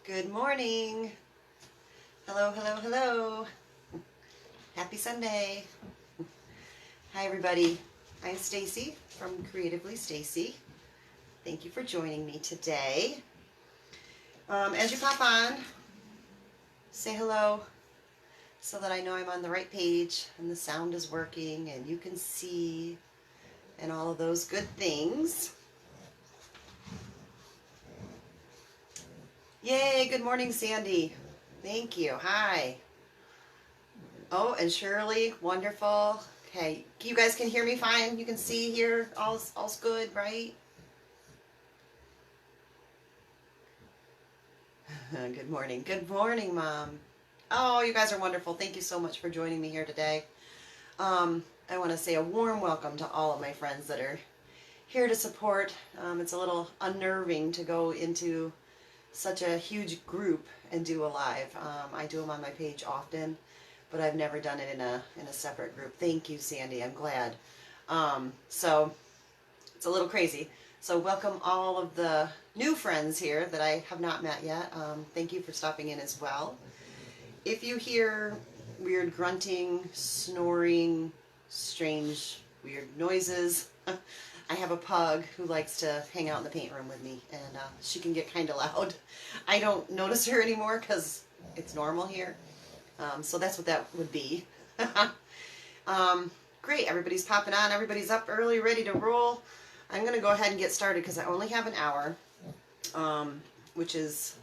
Good morning. Hello, hello, hello. Happy Sunday. Hi, everybody. I'm Stacy from Creatively Stacy. Thank you for joining me today. As you pop on, say hello so that I know I'm on the right page and the sound is working and you can see and all of those good things. Yay, good morning, Sandy. Thank you. Hi. Oh, and Shirley, wonderful. Okay, you guys can hear me fine? You can see here? All's good, right? Good morning. Good morning, Mom. Oh, you guys are wonderful. Thank you so much for joining me here today. I want to say a warm welcome to all of my friends that are here to support. It's a little unnerving to go into such a huge group and do a live. I do them on my page often, but I've never done it in a separate group. Thank you, Sandy. I'm glad. So it's a little crazy. So welcome all of the new friends here that I have not met yet. Thank you for stopping in as well. If you hear weird grunting, snoring, strange, weird noises, I have a pug who likes to hang out in the paint room with me, and she can get kind of loud. I don't notice her anymore because it's normal here. So that's what that would be. Great, everybody's popping on. Everybody's up early, ready to roll. I'm going to go ahead and get started because I only have an hour, which is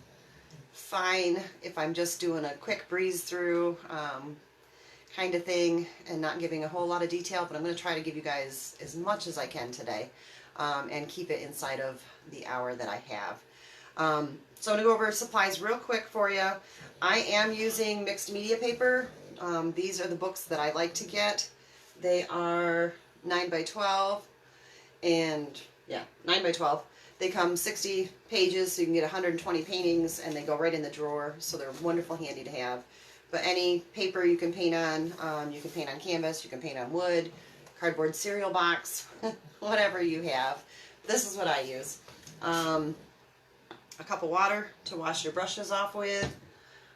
fine if I'm just doing a quick breeze through kind of thing and not giving a whole lot of detail, but I'm going to try to give you guys as much as I can today and keep it inside of the hour that I have. So I'm going to go over supplies real quick for you. I am using mixed media paper. These are the books that I like to get. They are 9 by 12 and 9 by 12. They come 60 pages, so you can get 120 paintings, and they go right in the drawer, so they're wonderful, handy to have. But any paper you can paint on, you can paint on canvas, you can paint on wood, cardboard cereal box, whatever you have. This is what I use. A cup of water to wash your brushes off with.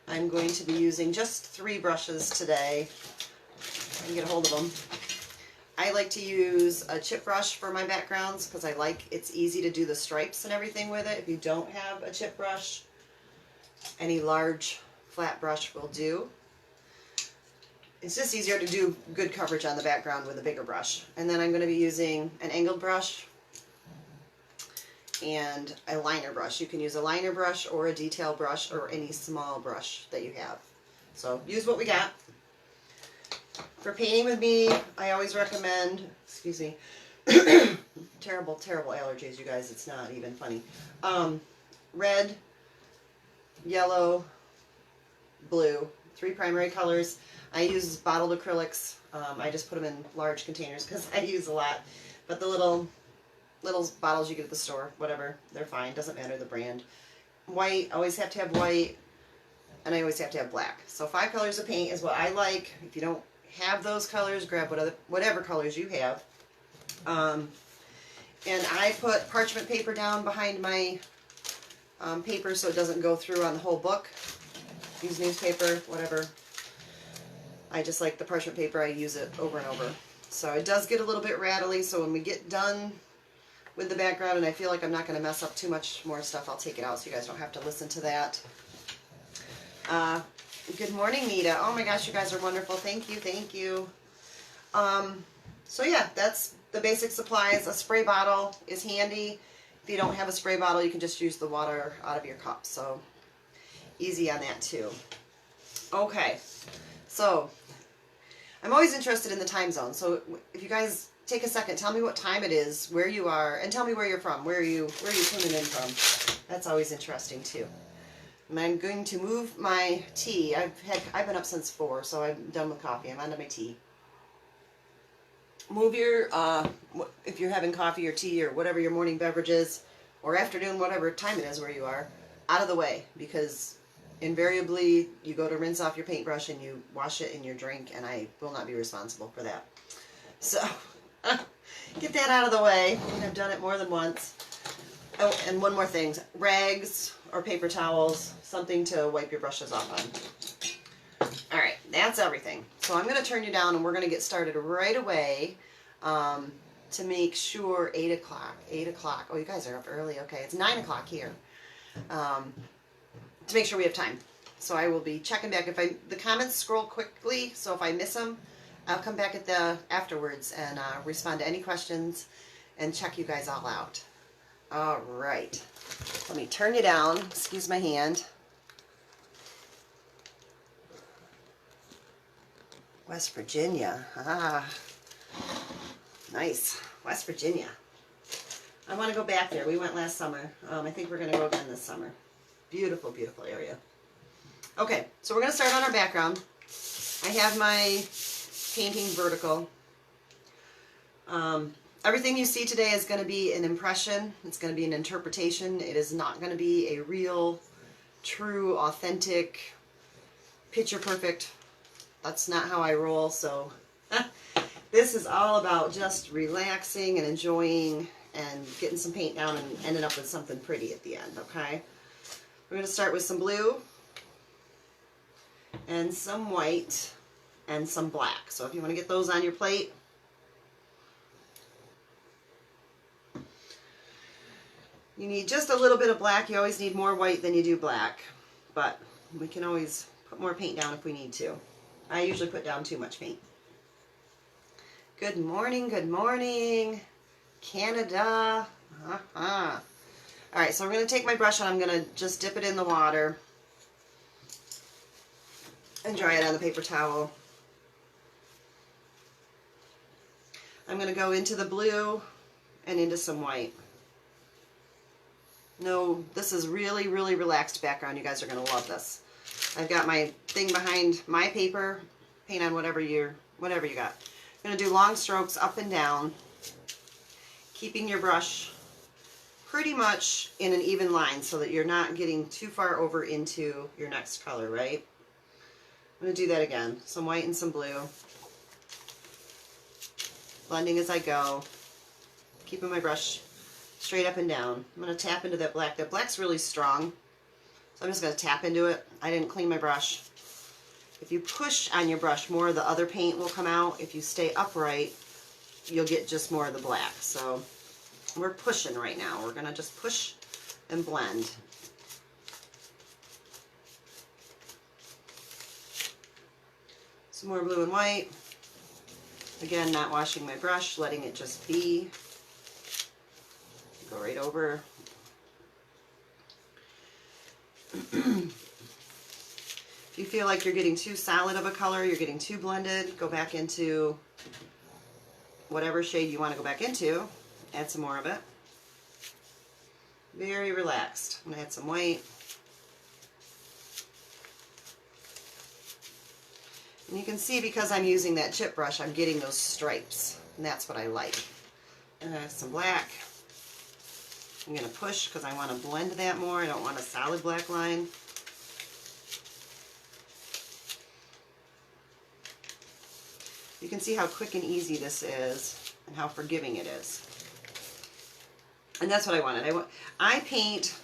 I'm going to be using just 3 brushes today. I can get a hold of them. I like to use a chip brush for my backgrounds because it's easy to do the stripes and everything with it. If you don't have a chip brush, any large flat brush will do. It's just easier to do good coverage on the background with a bigger brush. And then I'm going to be using an angled brush and a liner brush. You can use a liner brush or a detail brush or any small brush that you have. So use what we got. For painting with me, I always recommend, excuse me, terrible allergies, you guys, it's not even funny. Red, yellow, blue, 3 primary colors. I use bottled acrylics. I just put them in large containers because I use a lot. But the little bottles you get at the store, whatever, they're fine. Doesn't matter the brand. White, always have to have white, and I always have to have black. So 5 colors of paint is what I like. If you don't have those colors, grab whatever colors you have. And I put parchment paper down behind my paper so it doesn't go through on the whole book. Use newspaper, whatever. I just like the parchment paper. I use it over and over. So it does get a little bit rattly, so when we get done with the background and I feel like I'm not going to mess up too much more stuff, I'll take it out so you guys don't have to listen to that. Good morning, Nita. Oh my gosh, you guys are wonderful. Thank you, thank you. So yeah, that's the basic supplies. A spray bottle is handy. If you don't have a spray bottle, you can just use the water out of your cup. So easy on that too. Okay, so I'm always interested in the time zone. So if you guys take a second, tell me what time it is, where you are, and tell me where you're from. Where are you tuning in from? That's always interesting too. And I'm going to move my tea. I've been up since 4, so I'm done with coffee. I'm onto my tea. Move your, if you're having coffee or tea or whatever your morning beverage is, or afternoon, whatever time it is where you are, out of the way, because invariably you go to rinse off your paintbrush and you wash it in your drink, and I will not be responsible for that. So, get that out of the way. I've done it more than once. Oh, and one more thing. Rags, or paper towels, something to wipe your brushes off on. All right, that's everything. So I'm going to turn you down and we're going to get started right away to make sure 8 o'clock. 8 o'clock. Oh, you guys are up early. Okay, it's 9 o'clock here. To make sure we have time. So I will be checking back. If the comments scroll quickly, so if I miss them, I'll come back at the afterwards and respond to any questions and check you guys all out. All right. Let me turn you down. Excuse my hand. West Virginia. Ah, nice. West Virginia. I want to go back there. We went last summer. I think we're going to go again this summer. Beautiful, beautiful area. Okay, so we're going to start on our background. I have my painting vertical. Everything you see today is going to be an impression. It's going to be an interpretation. It is not going to be a real, true, authentic, picture perfect. That's not how I roll, so this is all about just relaxing and enjoying and getting some paint down and ending up with something pretty at the end, okay? We're going to start with some blue and some white and some black. So if you want to get those on your plate, you need just a little bit of black. You always need more white than you do black, but we can always put more paint down if we need to. I usually put down too much paint. Good morning, Canada. All right, so I'm going to take my brush and I'm going to just dip it in the water and dry it on the paper towel. I'm going to go into the blue and into some white. No, this is really, really relaxed background. You guys are going to love this. I've got my thing behind my paper. Paint on whatever you got. I'm going to do long strokes up and down, keeping your brush pretty much in an even line so that you're not getting too far over into your next color, right? I'm going to do that again. Some white and some blue. Blending as I go. Keeping my brush straight up and down. I'm going to tap into that black. That black's really strong, so I'm just going to tap into it. I didn't clean my brush. If you push on your brush, more of the other paint will come out. If you stay upright, you'll get just more of the black. So we're pushing right now. We're going to just push and blend. Some more blue and white. Again, not washing my brush, letting it just be. Go right over. If you feel like you're getting too solid of a color, you're getting too blended, go back into whatever shade you want to go back into. Add some more of it. Very relaxed. I'm going to add some white. And you can see because I'm using that chip brush, I'm getting those stripes. And that's what I like. And add some black. I'm going to push because I want to blend that more. I don't want a solid black line. You can see how quick and easy this is and how forgiving it is. And that's what I wanted. I paint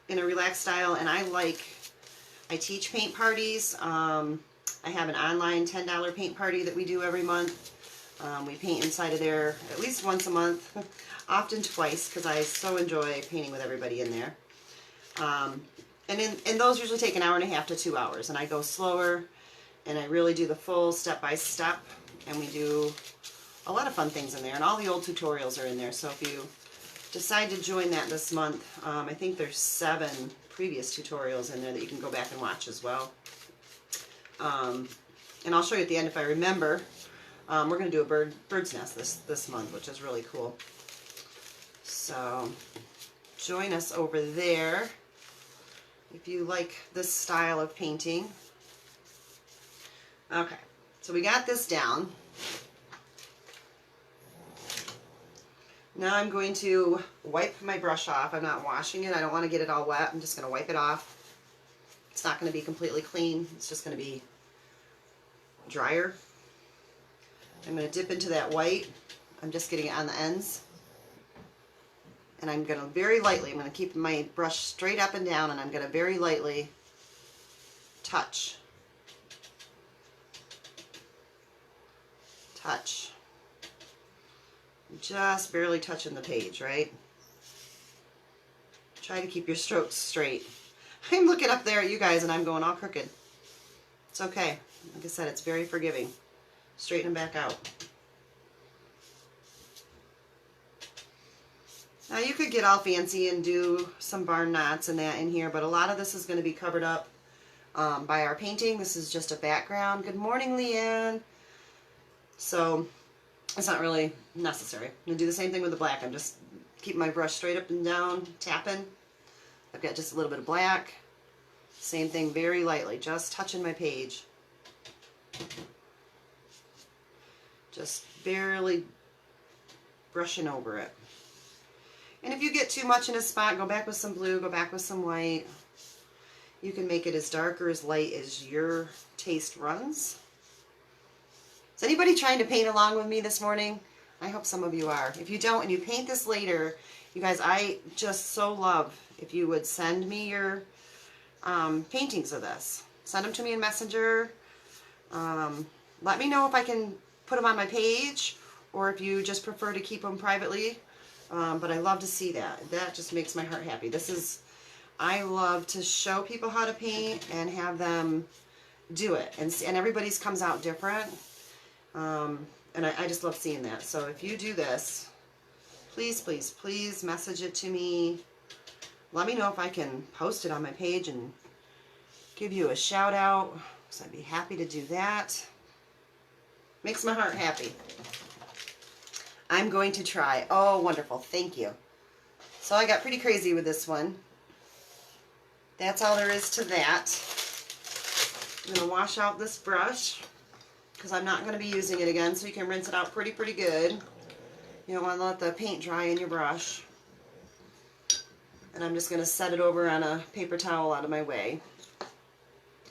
in a relaxed style, and I teach paint parties. I have an online $10 paint party that we do every month. We paint inside of there at least once a month, often twice, because I so enjoy painting with everybody in there. And those usually take an hour and a half to 2 hours, and I go slower, and I really do the full step-by-step, and we do a lot of fun things in there, and all the old tutorials are in there. So if you decide to join that this month, I think there's 7 previous tutorials in there that you can go back and watch as well. And I'll show you at the end if I remember. We're going to do a bird's nest this month, which is really cool. So join us over there if you like this style of painting. Okay, so we got this down. Now I'm going to wipe my brush off. I'm not washing it. I don't want to get it all wet. I'm just going to wipe it off. It's not going to be completely clean. It's just going to be drier. I'm going to dip into that white. I'm just getting it on the ends. And I'm going to very lightly, I'm going to keep my brush straight up and down, and I'm going to very lightly touch. Touch. Just barely touching the page, right? Try to keep your strokes straight. I'm looking up there at you guys and I'm going all crooked. It's okay. Like I said, it's very forgiving. Straighten them back out. Now you could get all fancy and do some barn knots and that in here, but a lot of this is going to be covered up by our painting. This is just a background. Good morning, Leanne. So it's not really necessary. I'm going to do the same thing with the black. I'm just keeping my brush straight up and down, tapping. I've got just a little bit of black. Same thing, very lightly, just touching my page. Just barely brushing over it. And if you get too much in a spot, go back with some blue, go back with some white. You can make it as dark or as light as your taste runs. Is anybody trying to paint along with me this morning? I hope some of you are. If you don't and you paint this later, you guys, I just so love if you would send me your paintings of this. Send them to me in Messenger. Let me know if I can put them on my page or if you just prefer to keep them privately. But I love to see that. That just makes my heart happy. I love to show people how to paint and have them do it. And everybody's comes out different. And I just love seeing that. So if you do this, please, please, please message it to me. Let me know if I can post it on my page and give you a shout out. So I'd be happy to do that. Makes my heart happy. I'm going to try. Oh, wonderful. Thank you. So I got pretty crazy with this one. That's all there is to that. I'm going to wash out this brush because I'm not going to be using it again, so you can rinse it out pretty good. You don't want to let the paint dry in your brush. And I'm just going to set it over on a paper towel out of my way.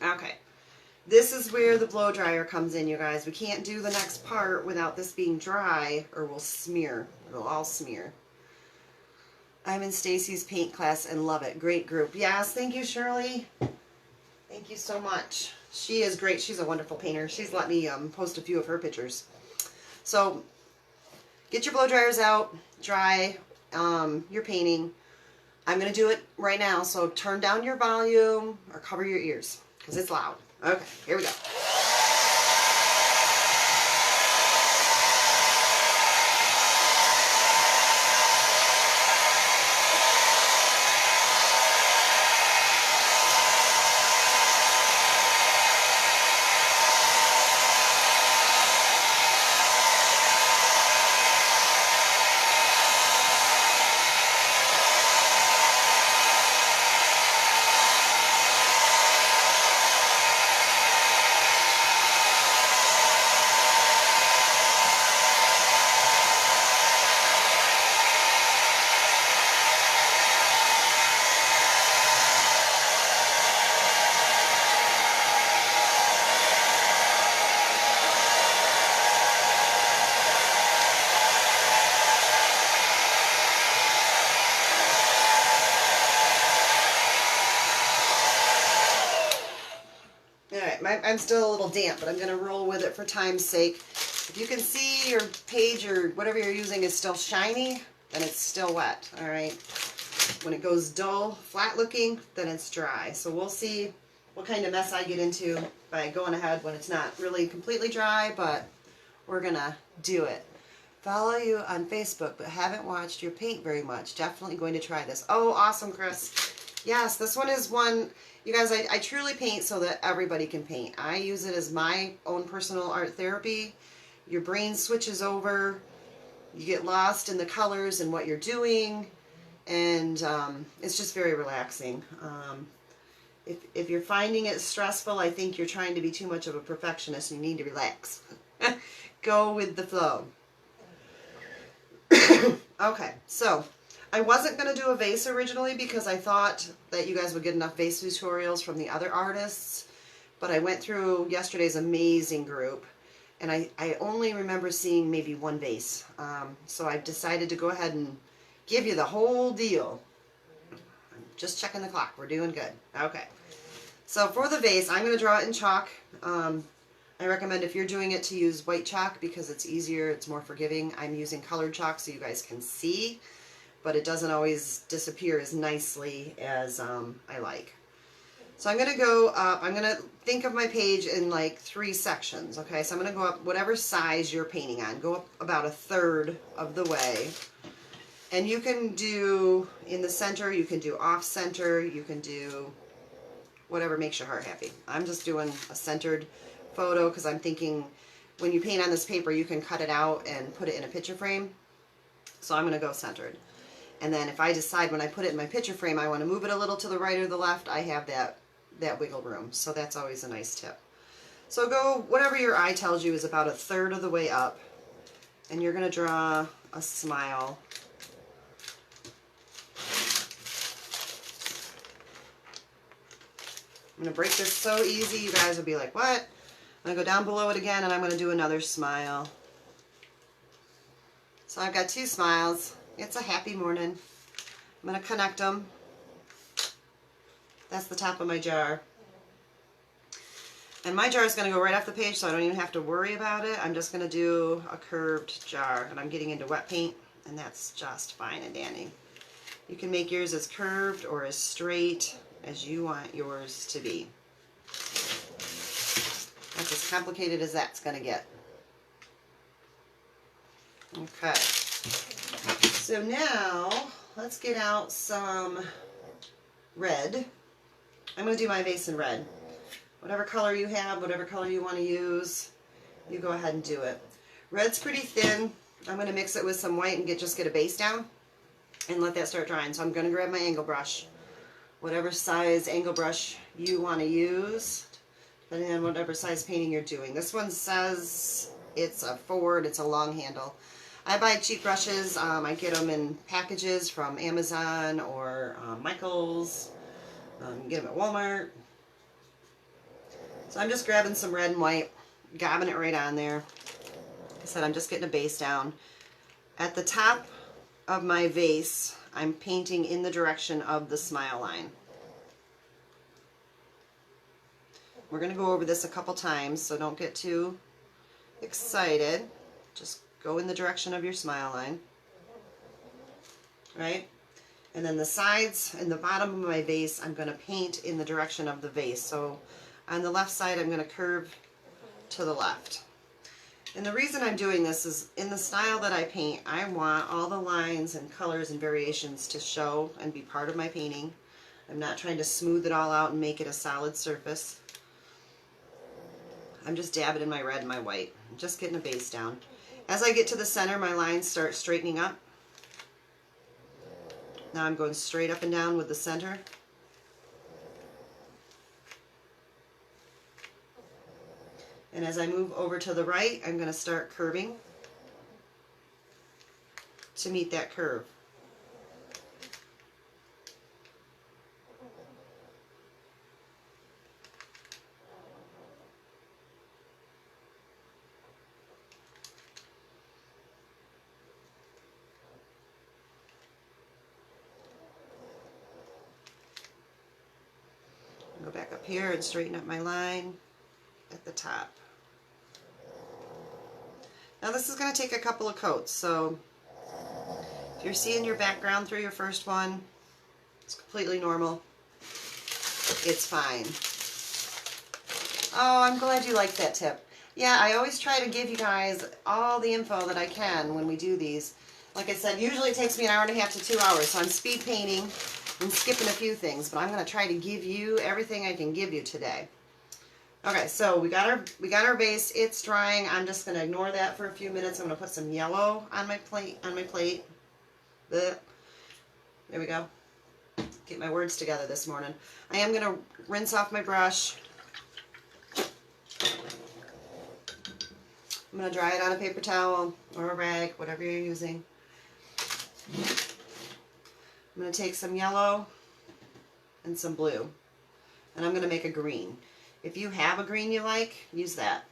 Okay. This is where the blow dryer comes in, you guys. We can't do the next part without this being dry or we'll smear. It'll all smear. I'm in Stacy's paint class and love it. Great group. Yes, thank you, Shirley. Thank you so much. She is great. She's a wonderful painter. She's let me post a few of her pictures. So get your blow dryers out, dry your painting. I'm going to do it right now, so turn down your volume or cover your ears because it's loud. Okay, here we go. I'm still a little damp, but I'm going to roll with it for time's sake. If you can see your page or whatever you're using is still shiny, then it's still wet, all right? When it goes dull, flat looking, then it's dry. So we'll see what kind of mess I get into by going ahead when it's not really completely dry, but we're going to do it. Follow you on Facebook, but haven't watched your paint very much. Definitely going to try this. Oh, awesome, Chris. Yes, this one is one... You guys, I truly paint so that everybody can paint. I use it as my own personal art therapy. Your brain switches over. You get lost in the colors and what you're doing. And it's just very relaxing. If you're finding it stressful, I think you're trying to be too much of a perfectionist and you need to relax. Go with the flow. Okay, so... I wasn't going to do a vase originally because I thought that you guys would get enough vase tutorials from the other artists, but I went through yesterday's amazing group, and I only remember seeing maybe one vase. So I've decided to go ahead and give you the whole deal. Just checking the clock. We're doing good. Okay. So for the vase, I'm going to draw it in chalk. I recommend if you're doing it to use white chalk because it's easier, it's more forgiving. I'm using colored chalk so you guys can see, but it doesn't always disappear as nicely as I like. So I'm going to go up, I'm going to think of my page in like 3 sections, okay? So I'm going to go up whatever size you're painting on. Go up about 1/3 of the way. And you can do in the center, you can do off center, you can do whatever makes your heart happy. I'm just doing a centered photo because I'm thinking when you paint on this paper, you can cut it out and put it in a picture frame. So I'm going to go centered. And then if I decide when I put it in my picture frame, I want to move it a little to the right or the left, I have that wiggle room. So that's always a nice tip. So go whatever your eye tells you is about 1/3 of the way up. And you're going to draw a smile. I'm going to break this so easy, you guys will be like, what? I'm going to go down below it again, and I'm going to do another smile. So I've got 2 smiles. It's a happy morning. I'm going to connect them. That's the top of my jar. And my jar is going to go right off the page, so I don't even have to worry about it. I'm just going to do a curved jar, and I'm getting into wet paint, and that's just fine and dandy. You can make yours as curved or as straight as you want yours to be. That's as complicated as that's going to get. Okay. So now, let's get out some red. I'm going to do my vase in red. Whatever color you have, whatever color you want to use, you go ahead and do it. Red's pretty thin. I'm going to mix it with some white and just get a base down and let that start drying. So I'm going to grab my angle brush. Whatever size angle brush you want to use, depending on whatever size painting you're doing. This one says it's a forward, it's a long handle. I buy cheap brushes. I get them in packages from Amazon or Michael's. You get them at Walmart. So I'm just grabbing some red and white, gobbing it right on there. Like I said, I'm just getting a base down. At the top of my vase, I'm painting in the direction of the smile line. We're going to go over this a couple times, so don't get too excited. Just go in the direction of your smile line. Right? And then the sides and the bottom of my vase, I'm going to paint in the direction of the vase. So on the left side, I'm going to curve to the left. And the reason I'm doing this is in the style that I paint, I want all the lines and colors and variations to show and be part of my painting. I'm not trying to smooth it all out and make it a solid surface. I'm just dabbing in my red and my white, just getting a base down. As I get to the center, my lines start straightening up. Now I'm going straight up and down with the center. And as I move over to the right, I'm going to start curving to meet that curve. Go back up here and straighten up my line at the top. Now this is going to take a couple of coats, so if you're seeing your background through your first one, it's completely normal. It's fine. Oh, I'm glad you liked that tip. Yeah, I always try to give you guys all the info that I can when we do these. Like I said, usually it takes me 1.5 hours to 2 hours, so I'm speed painting and skipping a few things, but I'm going to try to give you everything I can give you today. Okay, so we got our base. It's drying. I'm just going to ignore that for a few minutes. I'm going to put some yellow on my plate. There we go. Get my words together this morning. I am going to rinse off my brush. I'm going to dry it on a paper towel or a rag, whatever you're using. I'm going to take some yellow and some blue, and I'm going to make a green. If you have a green you like, use that.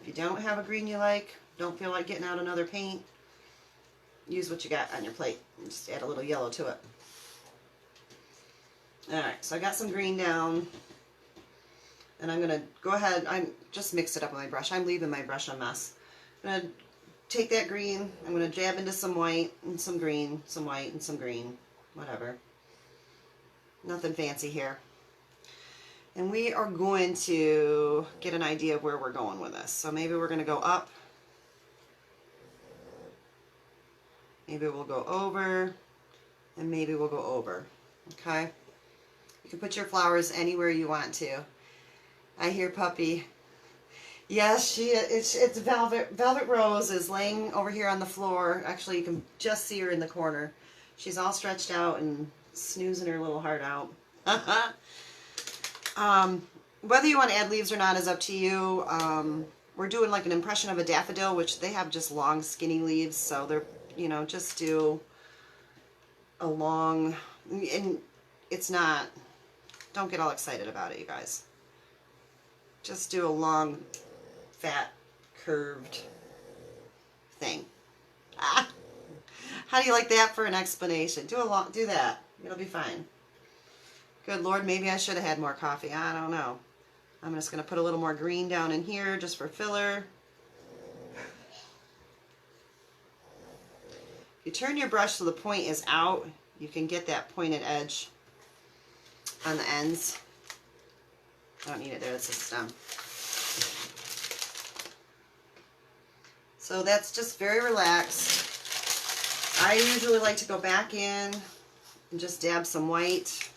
If you don't have a green you like, don't feel like getting out another paint, use what you got on your plate. Just add a little yellow to it. Alright, so I got some green down. And I'm going to go ahead, I just mixed it up with my brush. I'm leaving my brush a mess. I'm going to take that green, I'm going to jab into some white and some green, some white and some green, whatever. Nothing fancy here. And we are going to get an idea of where we're going with this. So maybe we're going to go up. Maybe we'll go over. And maybe we'll go over. Okay? You can put your flowers anywhere you want to. I hear Puppy. Yes, it's Velvet. Velvet Rose is laying over here on the floor. Actually, you can just see her in the corner. She's all stretched out and snoozing her little heart out. Whether you want to add leaves or not is up to you. We're doing like an impression of a daffodil, which they have just long, skinny leaves. So they're, you know, just do a long, and it's not, don't get all excited about it, you guys. Just do a long, fat, curved thing. Ah. How do you like that for an explanation? Do that. It'll be fine. Good Lord, maybe I should have had more coffee. I don't know. I'm just going to put a little more green down in here just for filler. If you turn your brush so the point is out, you can get that pointed edge on the ends. I don't need it there, it's a stem. So that's just very relaxed. I usually like to go back in and just dab some white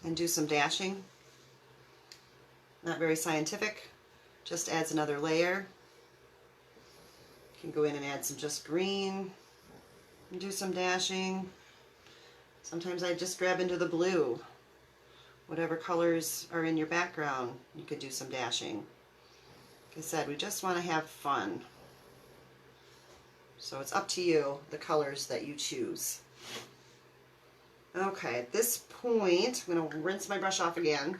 and do some dashing. Not very scientific, just adds another layer. You can go in and add some just green and do some dashing. Sometimes I just grab into the blue. Whatever colors are in your background, you could do some dashing. Like I said, we just want to have fun. So it's up to you, the colors that you choose. Okay, at this point, I'm going to rinse my brush off again.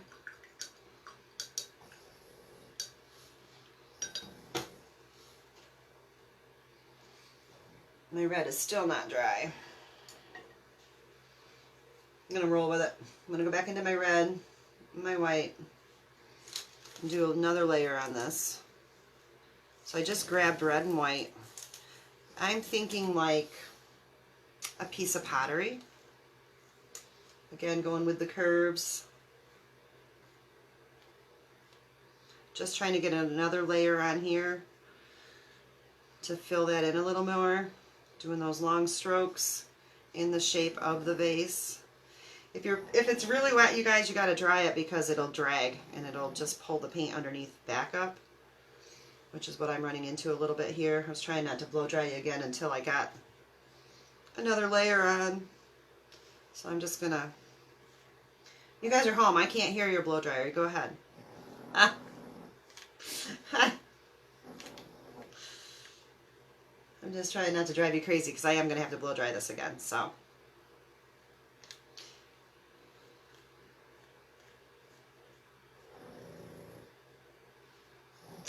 My red is still not dry. I'm going to roll with it. I'm going to go back into my red, my white, and do another layer on this. So I just grabbed red and white. I'm thinking like a piece of pottery. Again, going with the curves. Just trying to get another layer on here to fill that in a little more. Doing those long strokes in the shape of the vase. If it's really wet, you guys, you got to dry it because it'll drag and it'll just pull the paint underneath back up, which is what I'm running into a little bit here. I was trying not to blow dry you again until I got another layer on. So I'm just gonna, you guys are home, I can't hear your blow dryer, go ahead. Ah. I'm just trying not to drive you crazy because I am going to have to blow dry this again, so.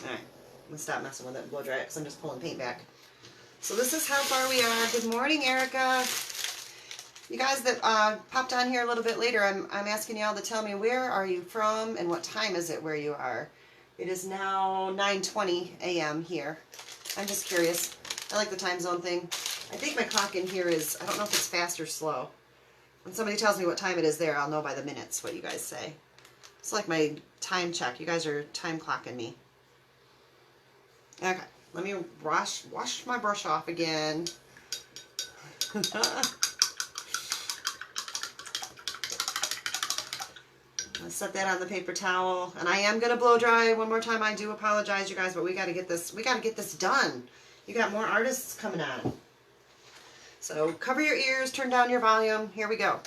Alright, I'm going to stop messing with it and blow dry it because I'm just pulling paint back. So this is how far we are. Good morning, Erica. You guys that popped on here a little bit later, I'm asking y'all to tell me where are you from and what time is it where you are. It is now 9:20 a.m. here. I'm just curious. I like the time zone thing. I think my clock in here is, I don't know if it's fast or slow. When somebody tells me what time it is there, I'll know by the minutes what you guys say. It's like my time check. You guys are time clocking me. Okay, let me wash my brush off again. I'll set that on the paper towel, and I am gonna blow dry one more time. I do apologize, you guys, but we gotta get this. We gotta get this done. You got more artists coming on. So cover your ears, turn down your volume. Here we go.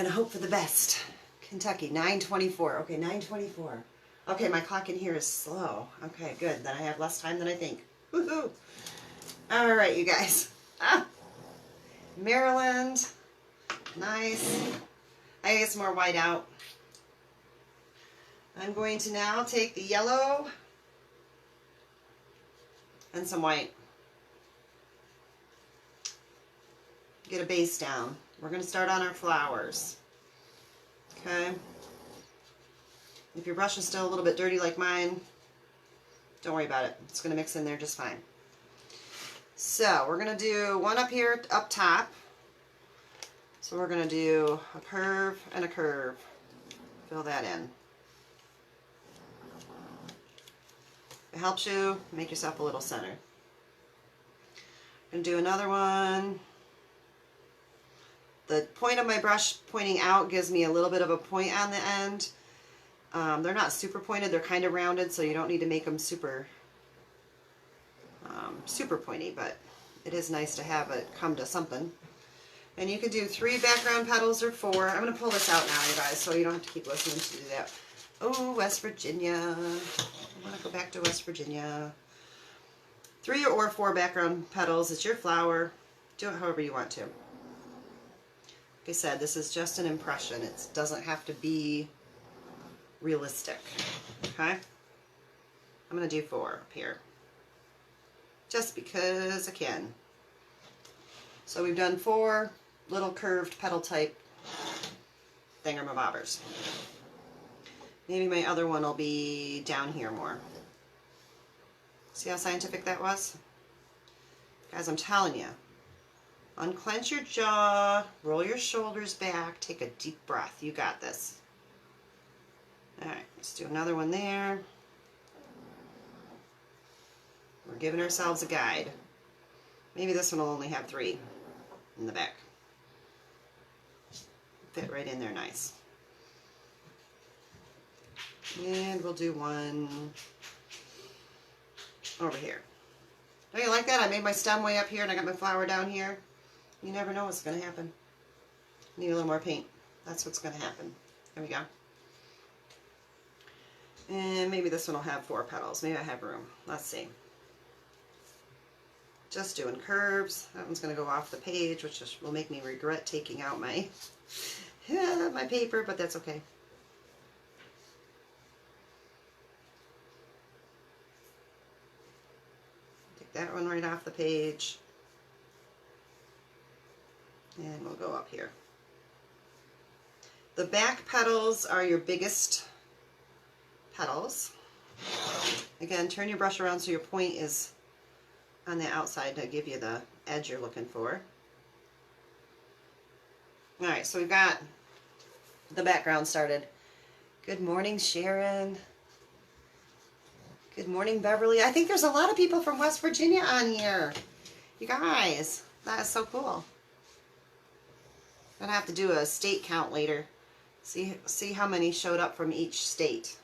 gonna hope for the best. Kentucky, 9:24. Okay, 9:24. Okay, my clock in here is slow. Okay, good. Then I have less time than I think. Woohoo! All right, you guys. Maryland. Nice. I get some more white out. I'm going to now take the yellow and some white. Get a base down. We're going to start on our flowers. Okay. If your brush is still a little bit dirty like mine, don't worry about it. It's going to mix in there just fine. So we're going to do one up here, up top. So we're going to do a curve and a curve. Fill that in. If it helps you, make yourself a little center. I'm going to do another one. The point of my brush pointing out gives me a little bit of a point on the end. They're not super pointed, they're kind of rounded, so you don't need to make them super super pointy, but it is nice to have it come to something. And you can do 3 background petals or 4. I'm going to pull this out now, you guys, so you don't have to keep listening to do that. Oh, West Virginia. I want to go back to West Virginia. 3 or 4 background petals. It's your flower. Do it however you want to. Like I said, this is just an impression. It doesn't have to be realistic. Okay? I'm going to do 4 up here. Just because I can. So we've done 4 little curved petal type thingamabobbers. Maybe my other one will be down here more. See how scientific that was? Guys, I'm telling you. Unclench your jaw, roll your shoulders back, take a deep breath. You got this. Alright, let's do another one there. We're giving ourselves a guide. Maybe this one will only have 3 in the back. Fit right in there nice. And we'll do one over here. Don't you like that? I made my stem way up here and I got my flower down here. You never know what's going to happen. Need a little more paint. That's what's going to happen. There we go. And maybe this one will have 4 petals. Maybe I have room. Let's see. Just doing curves. That one's going to go off the page, which will make me regret taking out my my paper, but that's okay. Take that one right off the page. And we'll go up here. The back petals are your biggest petals. Again, turn your brush around so your point is on the outside to give you the edge you're looking for. Alright, so we've got the background started. Good morning, Sharon. Good morning, Beverly. I think there's a lot of people from West Virginia on here. You guys, that is so cool. I'm gonna have to do a state count later. See how many showed up from each state.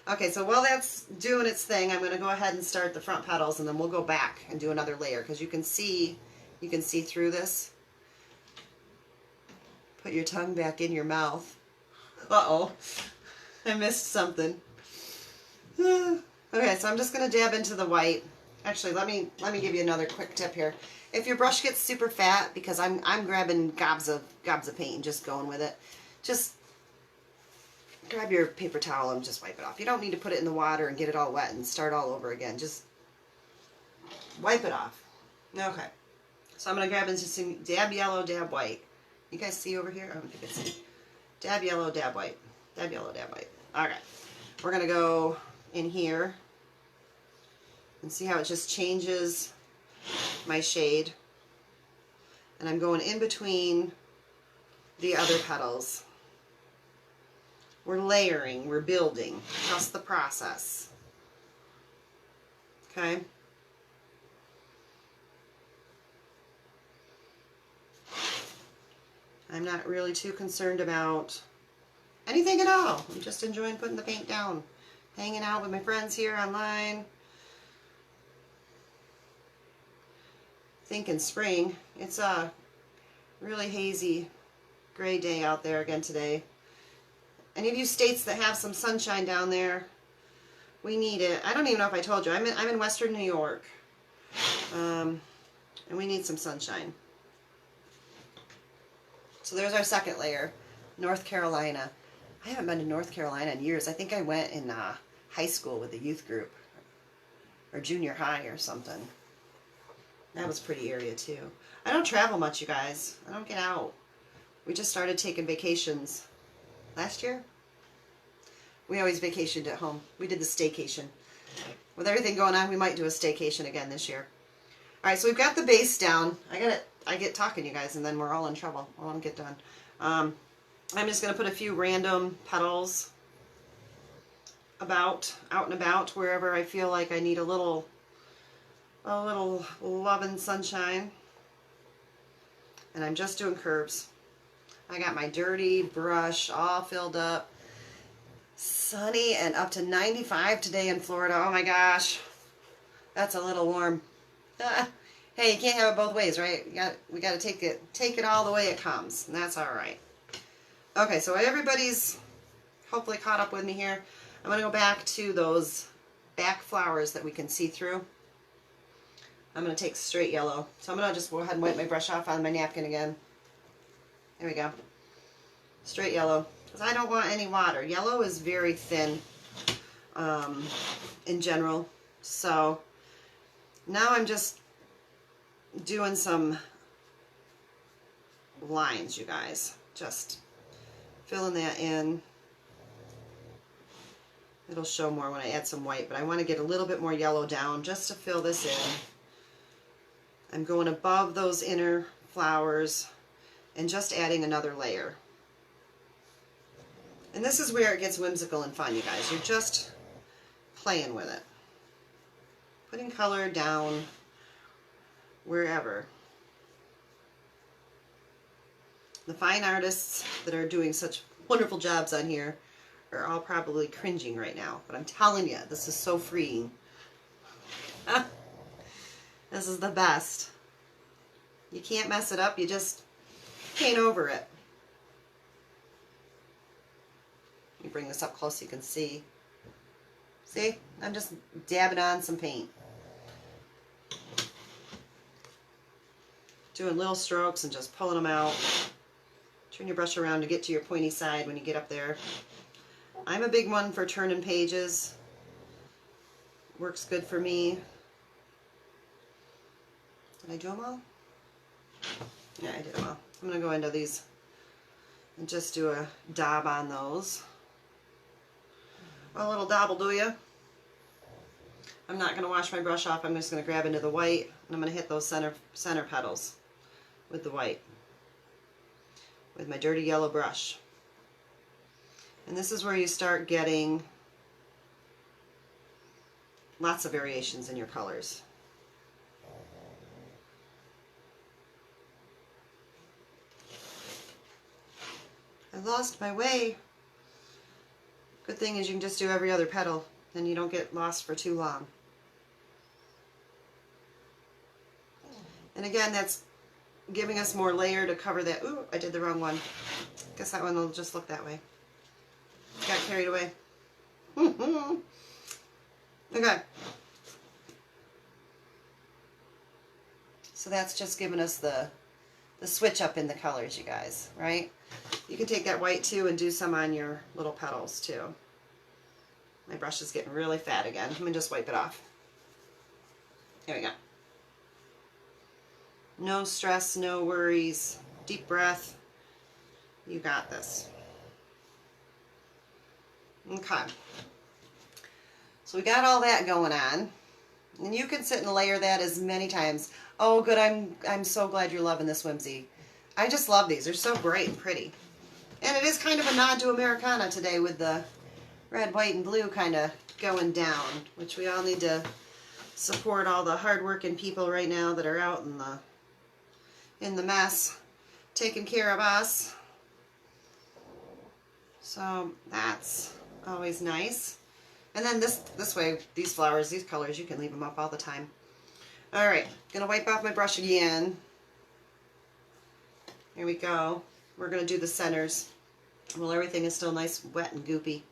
Okay, so while that's doing its thing, I'm going to go ahead and start the front petals, and then we'll go back and do another layer because you can see through this. Put your tongue back in your mouth. Uh-oh, I missed something. Okay, so I'm just going to dab into the white. Actually, let me give you another quick tip here. If your brush gets super fat, because I'm grabbing gobs of paint and just going with it, just grab your paper towel and just wipe it off. You don't need to put it in the water and get it all wet and start all over again. Just wipe it off. Okay. So I'm going to grab into some dab yellow, dab white. You guys see over here? I don't know if you can see. Dab yellow, dab white. Dab yellow, dab white. Alright. We're going to go in here and see how it just changes my shade. And I'm going in between the other petals. We're layering, we're building. Trust the process. Okay? I'm not really too concerned about anything at all. I'm just enjoying putting the paint down. Hanging out with my friends here online. Thinking spring. It's really hazy gray day out there again today. Any of you states that have some sunshine down there, we need it. I don't even know if I told you. I'm in Western New York, and we need some sunshine. So there's our second layer, North Carolina. I haven't been to North Carolina in years. I think I went in high school with the youth group, or junior high or something. That was a pretty area too. I don't travel much, you guys. I don't get out. We just started taking vacations last year. We always vacationed at home. We did the staycation. With everything going on, we might do a staycation again this year. All right, so we've got the base down. I get talking, you guys, and then we're all in trouble. I won't get done. I'm just going to put a few random petals out and about, wherever I feel like I need a little love and sunshine. And I'm just doing curves. I got my dirty brush all filled up. Sunny and up to 95 today in Florida. Oh my gosh. That's a little warm. Hey, you can't have it both ways, right? We got to take it all the way it comes, and that's all right. Okay, so everybody's hopefully caught up with me here. I'm going to go back to those back flowers that we can see through. I'm going to take straight yellow. So I'm going to just go ahead and wipe my brush off on my napkin again. There we go. Straight yellow. Because I don't want any water. Yellow is very thin in general. So now I'm just doing some lines, you guys. Just filling that in. It'll show more when I add some white, but I want to get a little bit more yellow down just to fill this in. I'm going above those inner flowers and just adding another layer. And this is where it gets whimsical and fun, you guys. You're just playing with it. Putting color down wherever. The fine artists that are doing such wonderful jobs on here are all probably cringing right now. But I'm telling you, this is so freeing. This is the best. You can't mess it up. You just paint over it. Let me bring this up close so you can see. See? I'm just dabbing on some paint. Doing little strokes and just pulling them out. Turn your brush around to get to your pointy side when you get up there. I'm a big one for turning pages. Works good for me. Did I do them all? Yeah, I did them all. I'm going to go into these and just do a dab on those. A little dab will do you. I'm not going to wash my brush off. I'm just going to grab into the white and I'm going to hit those center petals with the white with my dirty yellow brush. And this is where you start getting lots of variations in your colors. I lost my way. Good thing is you can just do every other petal, then you don't get lost for too long. And again, that's giving us more layer to cover that. Ooh, I did the wrong one. Guess that one will just look that way. Got carried away. Okay. So that's just giving us the switch up in the colors, you guys, right? You can take that white too and do some on your little petals too. My brush is getting really fat again. Let me just wipe it off. There we go. No stress, no worries. Deep breath. You got this. Okay. So we got all that going on. And you can sit and layer that as many times. Oh, good. I'm so glad you're loving this whimsy. I just love these. They're so bright and pretty. And it is kind of a nod to Americana today with the red, white, and blue kind of going down, which we all need to support all the hardworking people right now that are out in the mess, taking care of us. So that's always nice. And then this way, these flowers, these colors, you can leave them up all the time. All right, gonna wipe off my brush again. Here we go. we're going to do the centers. Well, everything is still nice, wet, and goopy.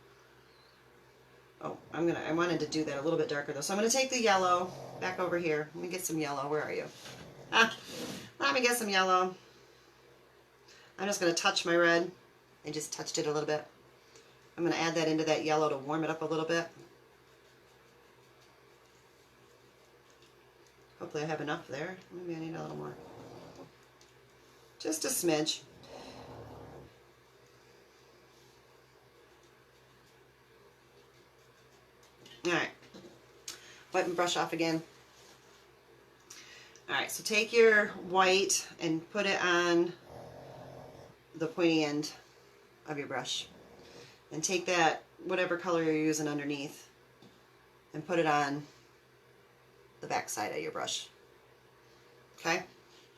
Oh, I wanted to do that a little bit darker though. So I'm going to take the yellow back over here. Let me get some yellow. Where are you? Let me get some yellow. I'm just going to touch my red. I just touched it a little bit. I'm going to add that into that yellow to warm it up a little bit. Hopefully I have enough there. Maybe I need a little more. Just a smidge. Alright. Wipe my brush off again. Alright, so take your white and put it on the pointy end of your brush. And take that, whatever color you're using underneath, and put it on the back side of your brush. Okay?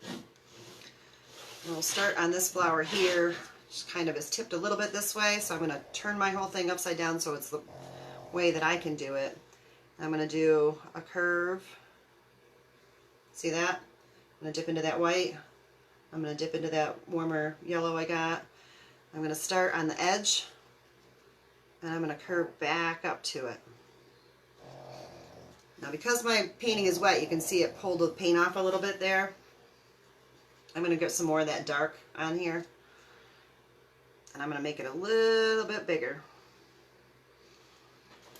And we'll start on this flower here. Just kind of is tipped a little bit this way, so I'm going to turn my whole thing upside down so it's the way that I can do it. I'm going to do a curve. See that? I'm going to dip into that white. I'm going to dip into that warmer yellow I got. I'm going to start on the edge, and I'm going to curve back up to it. Now because my painting is wet, you can see it pulled the paint off a little bit there. I'm going to get some more of that dark on here, and I'm going to make it a little bit bigger.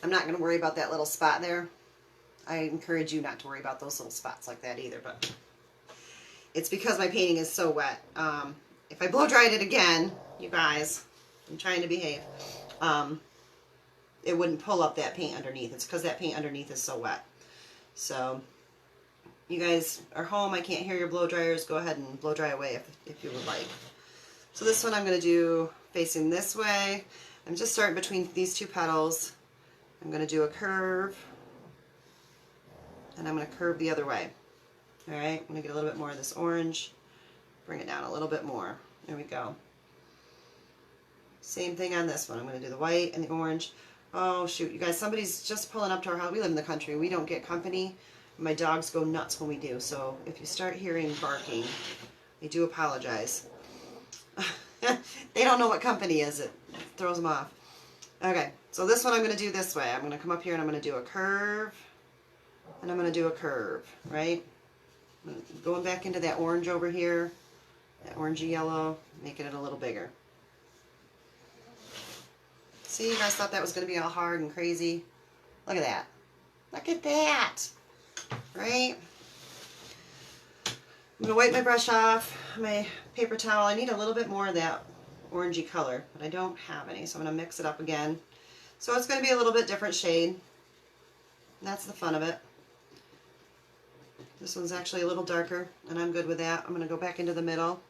I'm not going to worry about that little spot there. I encourage you not to worry about those little spots like that either, but it's because my painting is so wet. If I blow dried it again, you guys, I'm trying to behave, it wouldn't pull up that paint underneath. It's because that paint underneath is so wet. So you guys are home, I can't hear your blow dryers, go ahead and blow dry away if you would like. So this one I'm going to do facing this way. I'm just starting between these two petals. I'm going to do a curve, and I'm going to curve the other way. Alright, I'm going to get a little bit more of this orange, bring it down a little bit more. There we go. Same thing on this one. I'm going to do the white and the orange. Oh shoot, you guys, somebody's just pulling up to our house. We live in the country. We don't get company. My dogs go nuts when we do, so if you start hearing barking, I do apologize. They don't know what company is. It throws them off. Okay, so this one I'm going to do this way. I'm going to come up here and I'm going to do a curve, and I'm going to do a curve, right? Going back into that orange over here, that orangey yellow, making it a little bigger. See, you guys thought that was going to be all hard and crazy. Look at that. Look at that. Right? I'm going to wipe my brush off, my paper towel. I need a little bit more of that orangey color, but I don't have any, so I'm going to mix it up again. So it's going to be a little bit different shade. That's the fun of it. This one's actually a little darker, and I'm good with that. I'm going to go back into the middle.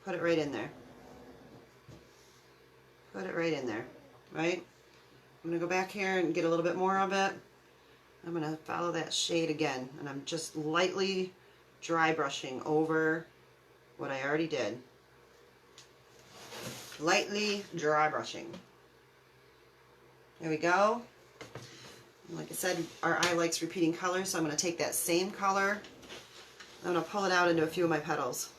Put it right in there. Put it right in there, right? I'm going to go back here and get a little bit more of it. I'm going to follow that shade again, and I'm just lightly dry brushing over what I already did. Lightly dry brushing. There we go. Like I said, our eye likes repeating colors, so I'm going to take that same color. I'm going to pull it out into a few of my petals.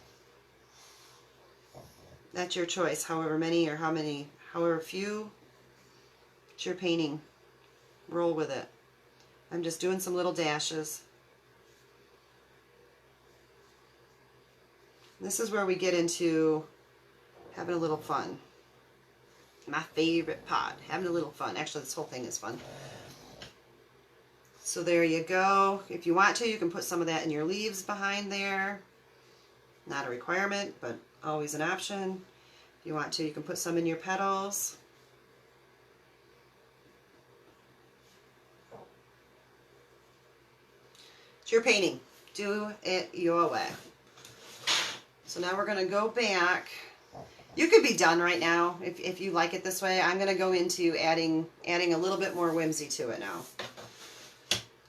That's your choice, however many or however few. It's your painting. Roll with it. I'm just doing some little dashes. This is where we get into having a little fun. My favorite part, having a little fun. Actually, this whole thing is fun. So there you go. If you want to, you can put some of that in your leaves behind there. Not a requirement, but always an option. If you want to, you can put some in your petals. It's your painting. Do it your way. So now we're going to go back. You could be done right now if you like it this way. I'm going to go into adding a little bit more whimsy to it now.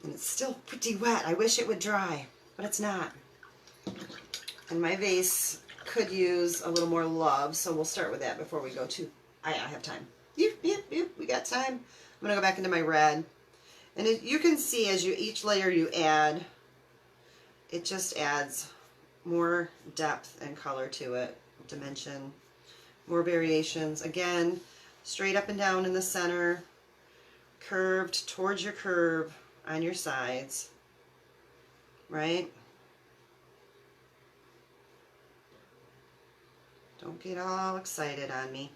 And it's still pretty wet. I wish it would dry, but it's not. And my vase could use a little more love, so we'll start with that before we go to... I have time. Yep, we got time. I'm going to go back into my red. And you can see as each layer you add, it just adds more depth and color to it, dimension, more variations. Again, straight up and down in the center, curved towards your curve on your sides, right? Don't get all excited on me.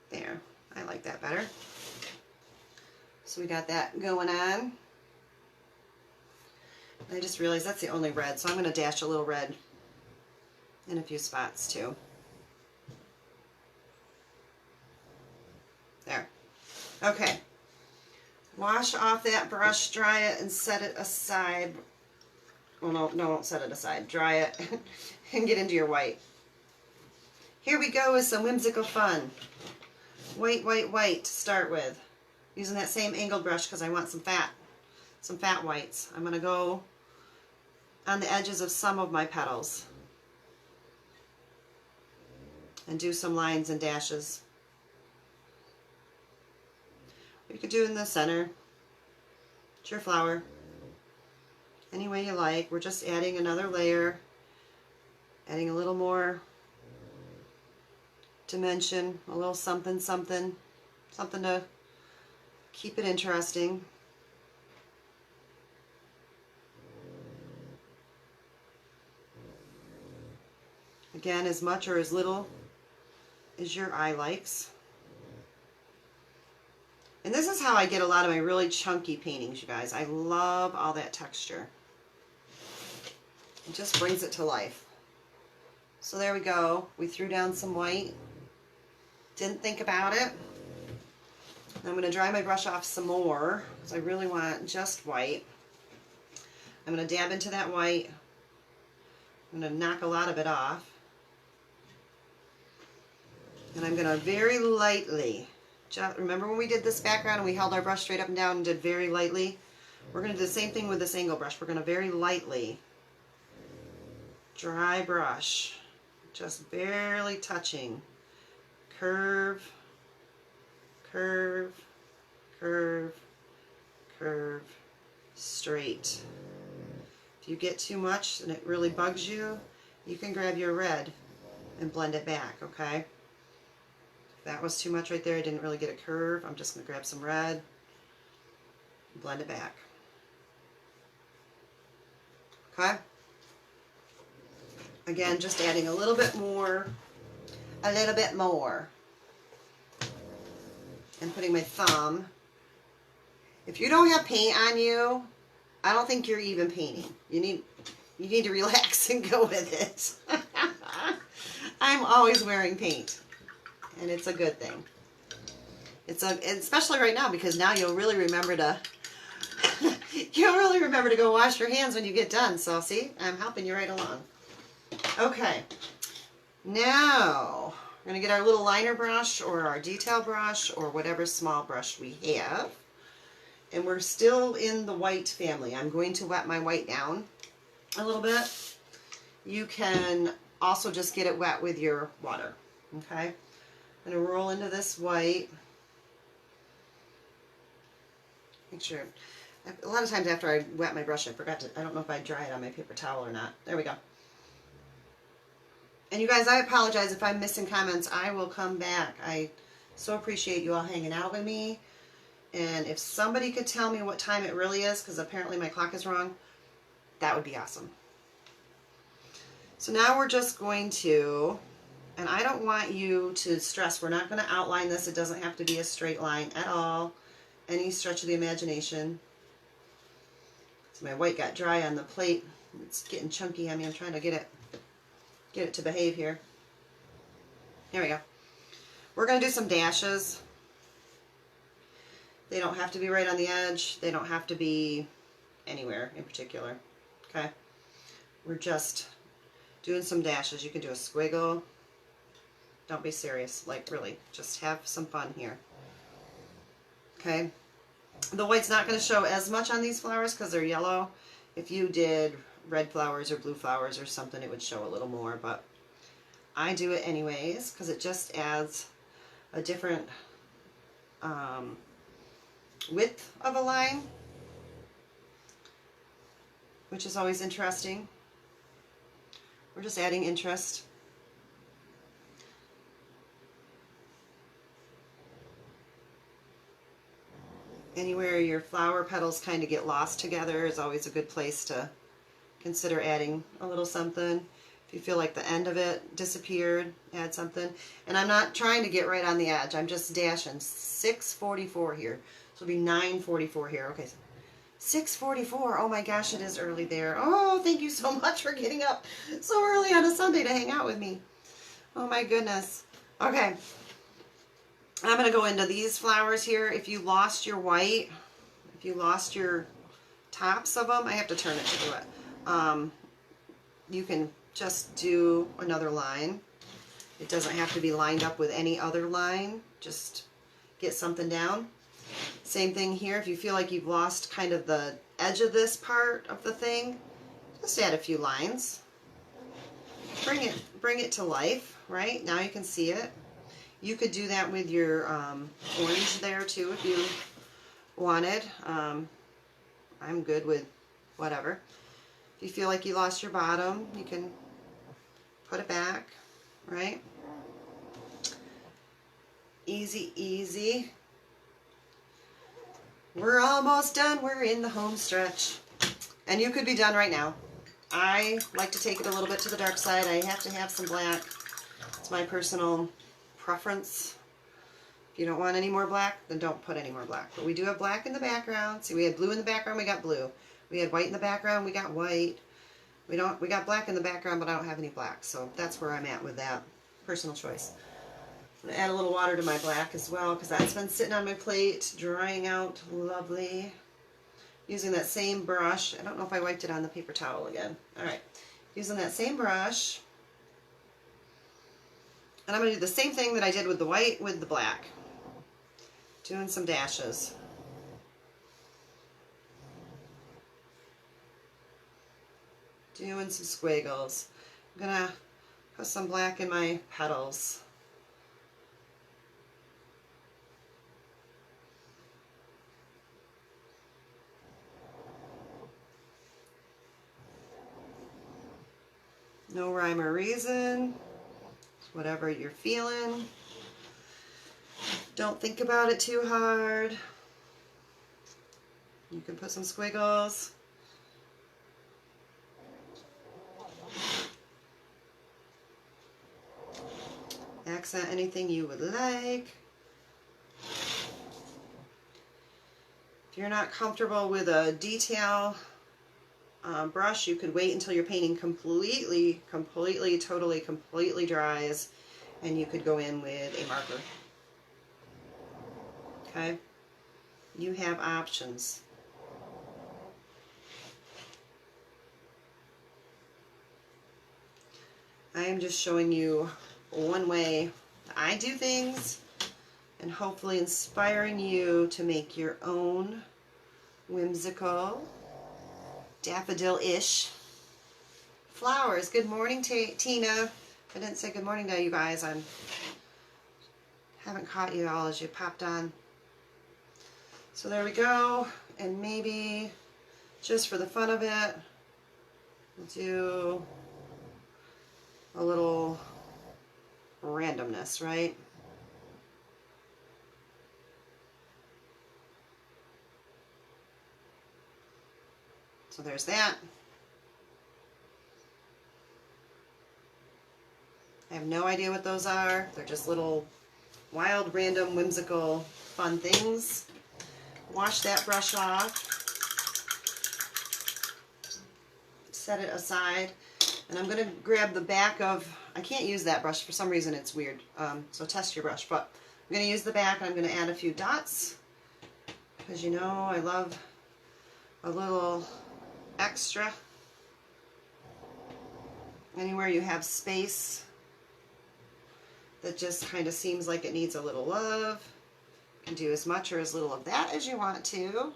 There, I like that better. So we got that going on. I just realized that's the only red, so I'm going to dash a little red in a few spots too. There. Okay. Wash off that brush, dry it, and set it aside. Well, no, don't set it aside. Dry it and get into your white. Here we go with some whimsical fun. White, white, white to start with. Using that same angled brush because I want some fat whites. I'm going to go on the edges of some of my petals and do some lines and dashes. You could do in the center. It's your flower. Any way you like. We're just adding another layer, adding a little more dimension, a little something, something to keep it interesting. Again, as much or as little as your eye likes. And this is how I get a lot of my really chunky paintings, you guys. I love all that texture. It just brings it to life. So there we go. We threw down some white. Didn't think about it. I'm going to dry my brush off some more because I really want just white. I'm going to dab into that white. I'm going to knock a lot of it off. And I'm going to very lightly, remember when we did this background and we held our brush straight up and down and did very lightly? We're going to do the same thing with this angle brush. We're going to very lightly, dry brush, just barely touching, curve, curve, curve, curve, straight. If you get too much and it really bugs you, you can grab your red and blend it back, okay? If that was too much right there, I didn't really get a curve, I'm just going to grab some red and blend it back. Okay? Again, just adding a little bit more, and putting my thumb. If you don't have paint on you, I don't think you're even painting. You need to relax and go with it. I'm always wearing paint, and it's a good thing. Especially right now, because now you'll really remember to go wash your hands when you get done. So see, I'm helping you right along. Okay, now we're going to get our little liner brush or our detail brush or whatever small brush we have. And we're still in the white family. I'm going to wet my white down a little bit. You can also just get it wet with your water. Okay, I'm going to roll into this white. Make sure. A lot of times after I wet my brush, I don't know if I dry it on my paper towel or not. There we go. And you guys, I apologize if I'm missing comments. I will come back. I so appreciate you all hanging out with me. And if somebody could tell me what time it really is, because apparently my clock is wrong, that would be awesome. So now we're just going to, and I don't want you to stress, we're not going to outline this. It doesn't have to be a straight line at all. Any stretch of the imagination. So my white got dry on the plate. It's getting chunky on me. I'm trying to get it to behave here. Here we go. We're going to do some dashes. They don't have to be right on the edge. They don't have to be anywhere in particular. Okay? We're just doing some dashes. You can do a squiggle. Don't be serious. Like, really, just have some fun here. Okay? The white's not going to show as much on these flowers because they're yellow. If you did red flowers or blue flowers or something, it would show a little more, but I do it anyways because it just adds a different width of a line which is always interesting. We're just adding interest. Anywhere your flower petals kind of get lost together is always a good place to consider adding a little something. If you feel like the end of it disappeared, add something. And I'm not trying to get right on the edge. I'm just dashing. 6:44 here. So it'll be 9:44 here. Okay. 6:44. Oh my gosh, it is early there. Oh, thank you so much for getting up so early on a Sunday to hang out with me. Oh my goodness. Okay. I'm going to go into these flowers here. If you lost your white, if you lost your tops of them, I have to turn it to do it. You can just do another line. It doesn't have to be lined up with any other line. Just get something down. Same thing here. If you feel like you've lost kind of the edge of this part of the thing, just add a few lines. Bring it to life, right? Now you can see it. You could do that with your orange there too if you wanted. I'm good with whatever. If you feel like you lost your bottom, you can put it back, right? Easy, easy. We're almost done. We're in the home stretch. And you could be done right now. I like to take it a little bit to the dark side. I have to have some black. It's my personal preference. If you don't want any more black, then don't put any more black. But we do have black in the background. See, we had blue in the background, we got blue. We had white in the background, we got white. We got black in the background, but I don't have any black. So that's where I'm at with that. Personal choice. I'm going to add a little water to my black as well, because that's been sitting on my plate, drying out lovely. Using that same brush. I don't know if I wiped it on the paper towel again. Alright. Using that same brush. And I'm going to do the same thing that I did with the white with the black. Doing some dashes. Doing some squiggles. I'm going to put some black in my petals. No rhyme or reason. Whatever you're feeling. Don't think about it too hard. You can put some squiggles. Accent anything you would like. If you're not comfortable with a detail brush, you could wait until your painting completely dries, and you could go in with a marker. Okay? You have options. I am just showing you one way I do things, and hopefully inspiring you to make your own whimsical daffodil-ish flowers. Good morning, Tina. I didn't say good morning to you guys. I haven't caught you all as you popped on. So there we go. And maybe just for the fun of it, we'll do a little randomness, right? So there's that. I have no idea what those are. They're just little wild, random, whimsical, fun things. Wash that brush off. Set it aside. And I'm going to grab the back of, I can't use that brush, for some reason it's weird. So test your brush. But I'm going to use the back, and I'm going to add a few dots. Because you know I love a little extra. Anywhere you have space that just kind of seems like it needs a little love, you can do as much or as little of that as you want to.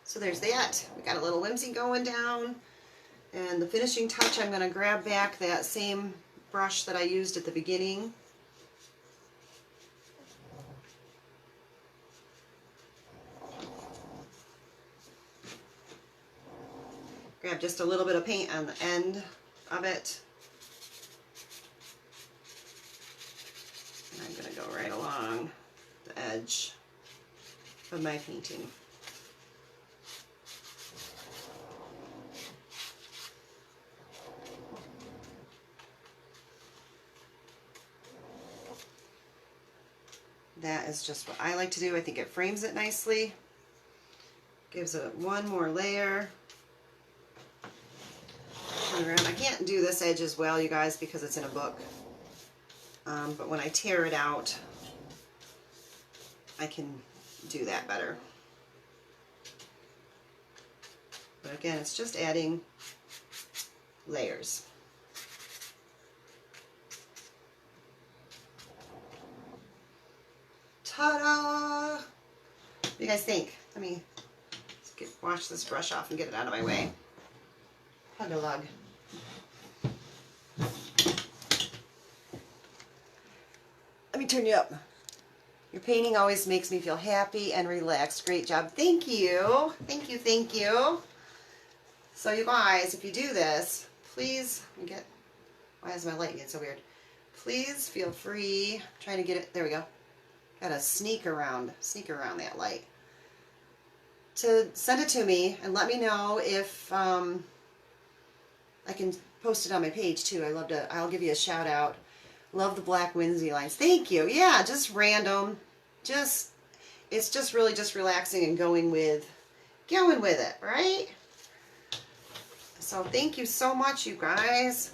So there's that. We got a little whimsy going down. And the finishing touch, I'm going to grab back that same brush that I used at the beginning. Grab just a little bit of paint on the end of it. And I'm going to go right along the edge of my painting. That is just what I like to do. I think it frames it nicely. Gives it one more layer. Turn around. I can't do this edge as well, you guys, because it's in a book. But when I tear it out, I can do that better. But again, it's just adding layers. Ta-da! What do you guys think? Let me wash this brush off and get it out of my way. Hug-a-lug. Let me turn you up. Your painting always makes me feel happy and relaxed. Great job. Thank you. Thank you, thank you. So you guys, if you do this, please get, why is my light getting so weird? Please feel free, I'm trying to get it, there we go. Gotta sneak around that light. To send it to me and let me know if I can post it on my page too. I'll give you a shout out. Love the black whimsy lines. Thank you. Yeah, just random. It's just really just relaxing and going with it, right? So thank you so much, you guys.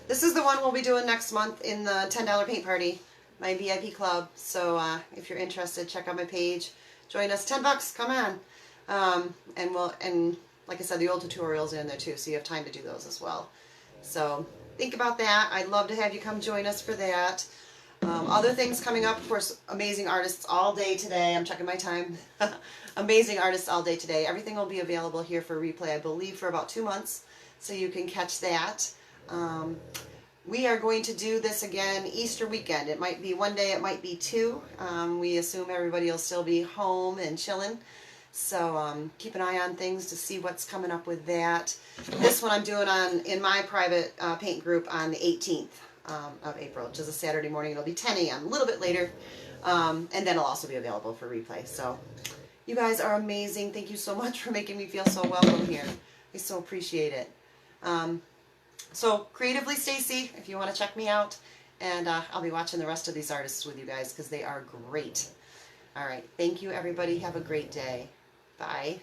This is the one we'll be doing next month in the $10 paint party, my VIP club. So if you're interested, check out my page. Join us. $10, come on. And like I said, the old tutorials are in there too, so you have time to do those as well. So think about that. I'd love to have you come join us for that. Other things coming up, of course, amazing artists all day today. I'm checking my time. Amazing artists all day today. Everything will be available here for replay, I believe, for about 2 months, so you can catch that. We are going to do this again Easter weekend. It might be one day, it might be 2. We assume everybody will still be home and chilling. So keep an eye on things to see what's coming up with that. This one I'm doing in my private paint group on the 18th of April, which is a Saturday morning. It'll be 10 a.m., a little bit later. And then it'll also be available for replay. So you guys are amazing. Thank you so much for making me feel so welcome here. I so appreciate it. So Creatively Stacy, if you want to check me out. And I'll be watching the rest of these artists with you guys because they are great. All right. Thank you, everybody. Have a great day. Bye.